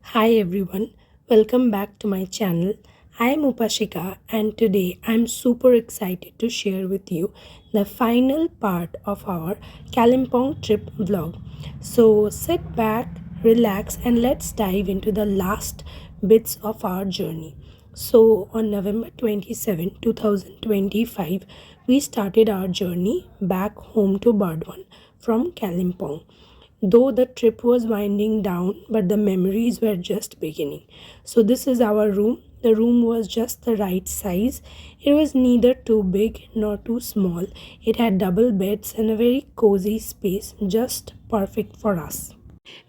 Hi everyone, welcome back to my channel. I am Upashika and today I'm super excited to share with you the final part of our Kalimpong trip vlog. So sit back, relax and let's dive into the last bits of our journey. So on November 27, 2025, we started our journey back home to Burdwan from Kalimpong. Though the trip was winding down, but the memories were just beginning. So, this is our room. The room was just the right size. It was neither too big nor too small. It had double beds and a very cozy space, just perfect for us.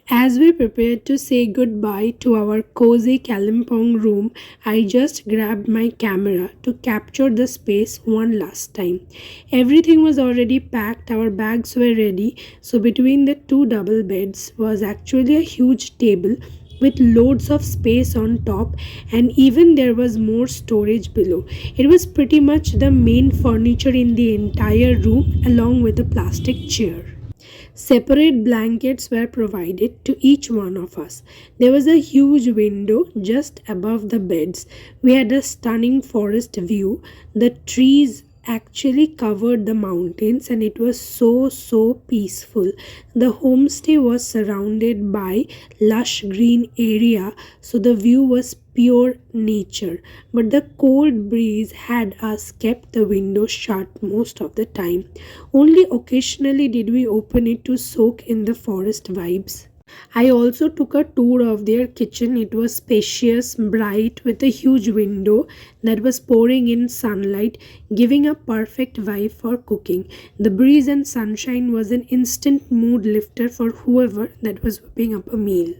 As we prepared to say goodbye to our cozy Kalimpong room, I just grabbed my camera to capture the space one last time. Everything was already packed, our bags were ready, so between the two double beds was actually a huge table with loads of space on top, and even there was more storage below. It was pretty much the main furniture in the entire room along with a plastic chair. Separate blankets were provided to each one of us. There was a huge window just above the beds. We had a stunning forest view. The trees actually covered the mountains and it was so peaceful. The homestay was surrounded by lush green area, so the view was pure nature, but the cold breeze had us kept the window shut most of the time. Only occasionally did we open it to soak in the forest vibes. I also took a tour of their kitchen. It was spacious, bright, with a huge window that was pouring in sunlight, giving a perfect vibe for cooking. The breeze and sunshine was an instant mood lifter for whoever that was whipping up a meal.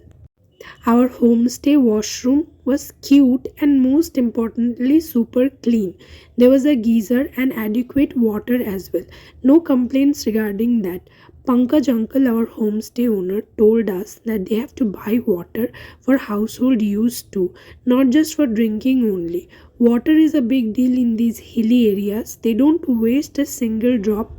Our homestay washroom was cute and most importantly super clean. There was a geyser and adequate water as well. No complaints regarding that. Pankaj uncle, our homestay owner, told us that they have to buy water for household use too, not just for drinking only. Water is a big deal in these hilly areas. They don't waste a single drop,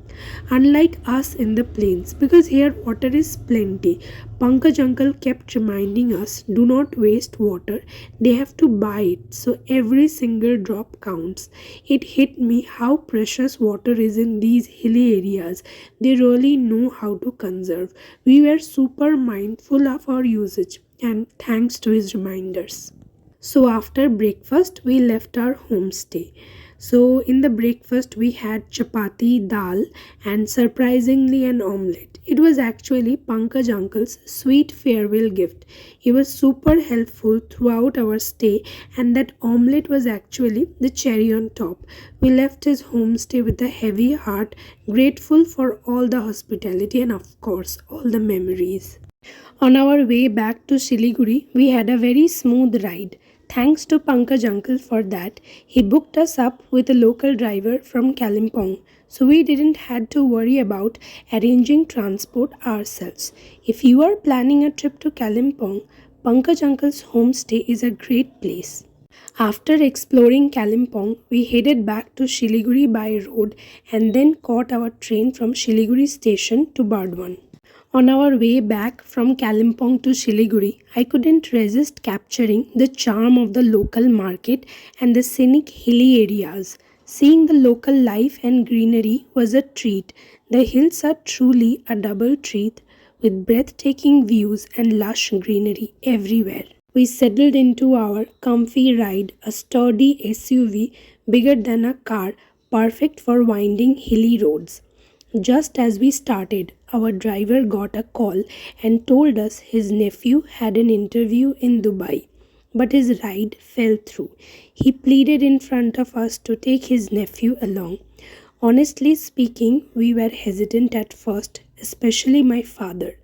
unlike us in the plains, because here water is plenty. Pankaj uncle kept reminding us, do not waste water, they have to buy it, so every single drop counts. It hit me how precious water is in these hilly areas. They really know how to conserve. We were super mindful of our usage, and thanks to his reminders. So after breakfast, we left our homestay. So in the breakfast, we had chapati, dal, and surprisingly an omelette. It was actually Pankaj uncle's sweet farewell gift. He was super helpful throughout our stay, and that omelette was actually the cherry on top. We left his homestay with a heavy heart, grateful for all the hospitality and, of course, all the memories. On our way back to Siliguri, we had a very smooth ride. Thanks to Pankaj uncle for that. He booked us up with a local driver from Kalimpong, so we didn't had to worry about arranging transport ourselves. If you are planning a trip to Kalimpong, Pankaj uncle's homestay is a great place. After exploring Kalimpong, we headed back to Siliguri by road and then caught our train from Siliguri station to Burdwan. On our way back from Kalimpong to Siliguri, I couldn't resist capturing the charm of the local market and the scenic hilly areas. Seeing the local life and greenery was a treat. The hills are truly a double treat with breathtaking views and lush greenery everywhere. We settled into our comfy ride, a sturdy SUV bigger than a car, perfect for winding hilly roads. Just as we started, our driver got a call and told us his nephew had an interview in Dubai, but his ride fell through. He pleaded in front of us to take his nephew along. Honestly speaking, we were hesitant at first, especially my father.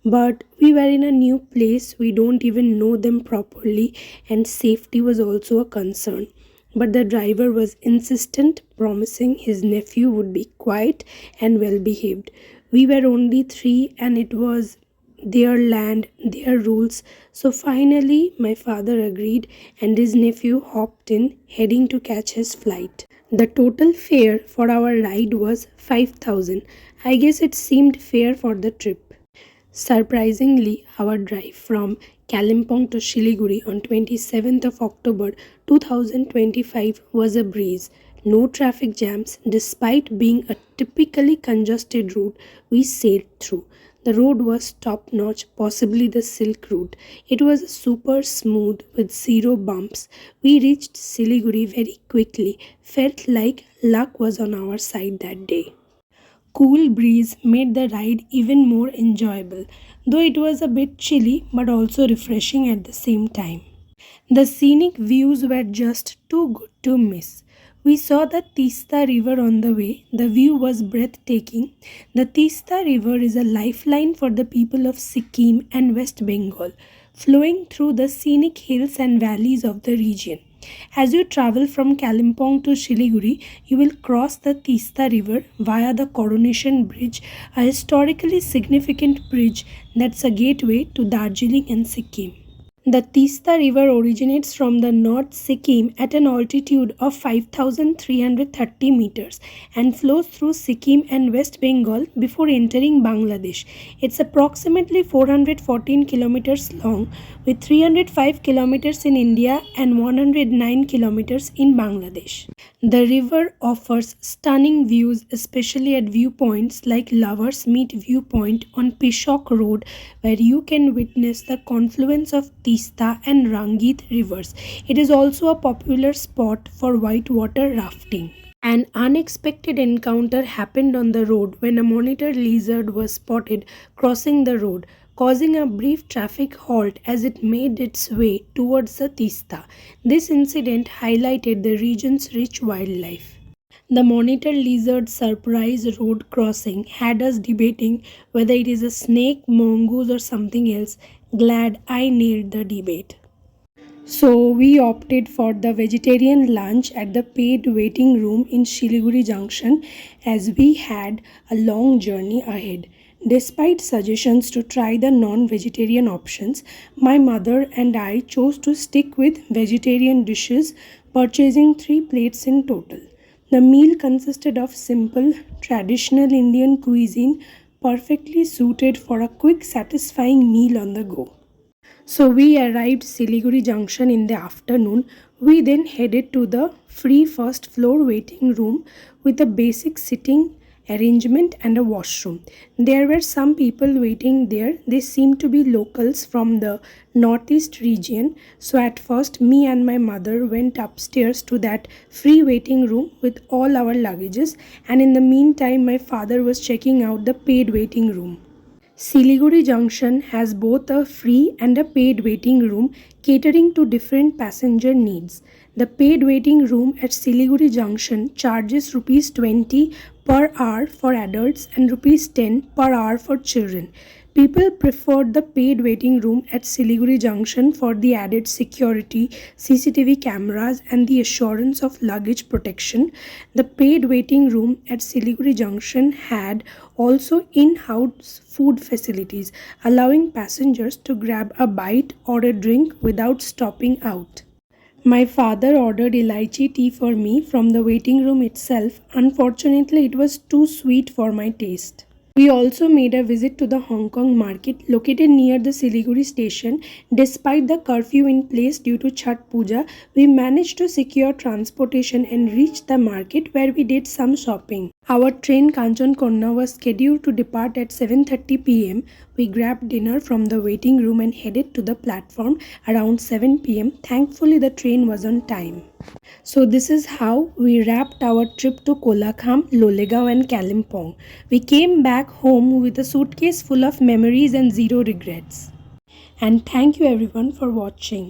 But we were in a new place, we don't even know them properly, and safety was also a concern. But the driver was insistent, promising his nephew would be quiet and well behaved. We were only three, and it was their land, their rules. So finally, my father agreed, and his nephew hopped in, heading to catch his flight. The total fare for our ride was 5,000. I guess it seemed fair for the trip. Surprisingly, our drive from Kalimpong to Shiliguri on 27th of October 2025 was a breeze. No traffic jams despite being a typically congested route we sailed through. The road was top notch, possibly the Silk Route. It was super smooth with zero bumps. We reached Siliguri very quickly, felt like luck was on our side that day. Cool breeze made the ride even more enjoyable, though it was a bit chilly but also refreshing at the same time. The scenic views were just too good to miss. We saw the Tista River on the way. The view was breathtaking. The Tista River is a lifeline for the people of Sikkim and West Bengal, flowing through the scenic hills and valleys of the region. As you travel from Kalimpong to Shiliguri, you will cross the Tista River via the Coronation Bridge, a historically significant bridge that's a gateway to Darjeeling and Sikkim. The Tista River originates from the North Sikkim at an altitude of 5,330 meters and flows through Sikkim and West Bengal before entering Bangladesh. It's approximately 414 kilometers long, with 305 kilometers in India and 109 kilometers in Bangladesh. The river offers stunning views, especially at viewpoints like Lovers Meet Viewpoint on Pishok Road, where you can witness the confluence of Tista and Rangit rivers. It is also a popular spot for whitewater rafting. An unexpected encounter happened on the road when a monitor lizard was spotted crossing the road, causing a brief traffic halt as it made its way towards the Tista. This incident highlighted the region's rich wildlife. The monitor lizard surprise road crossing had us debating whether it is a snake, mongoose, or something else. Glad I nailed the debate. So we opted for the vegetarian lunch at the paid waiting room in Shiliguri Junction as we had a long journey ahead. Despite suggestions to try the non-vegetarian options, my mother and I chose to stick with vegetarian dishes, purchasing 3 plates in total. The meal consisted of simple, traditional Indian cuisine, perfectly suited for a quick, satisfying meal on the go. So we arrived Siliguri Junction in the afternoon. We then headed to the free first floor waiting room with a basic sitting arrangement and a washroom. There were some people waiting there. They seemed to be locals from the northeast region. So at first me and my mother went upstairs to that free waiting room with all our luggages, and in the meantime my father was checking out the paid waiting room. Siliguri Junction has both a free and a paid waiting room catering to different passenger needs. The paid waiting room at Siliguri Junction charges Rs 20 per hour for adults and Rs 10 per hour for children. People preferred the paid waiting room at Siliguri Junction for the added security, CCTV cameras, and the assurance of luggage protection. The paid waiting room at Siliguri Junction had also in-house food facilities, allowing passengers to grab a bite or a drink without stopping out. My father ordered elaichi tea for me from the waiting room itself. Unfortunately, it was too sweet for my taste. We also made a visit to the Hong Kong market located near the Siliguri station. Despite the curfew in place due to Chhath Puja, we managed to secure transportation and reach the market where we did some shopping. Our train Kanchankonda was scheduled to depart at 7:30 p.m. We grabbed dinner from the waiting room and headed to the platform around 7 p.m. Thankfully, the train was on time. So this is how we wrapped our trip to Kolakham, Lolegaon and Kalimpong. We came back home with a suitcase full of memories and zero regrets. And thank you everyone for watching.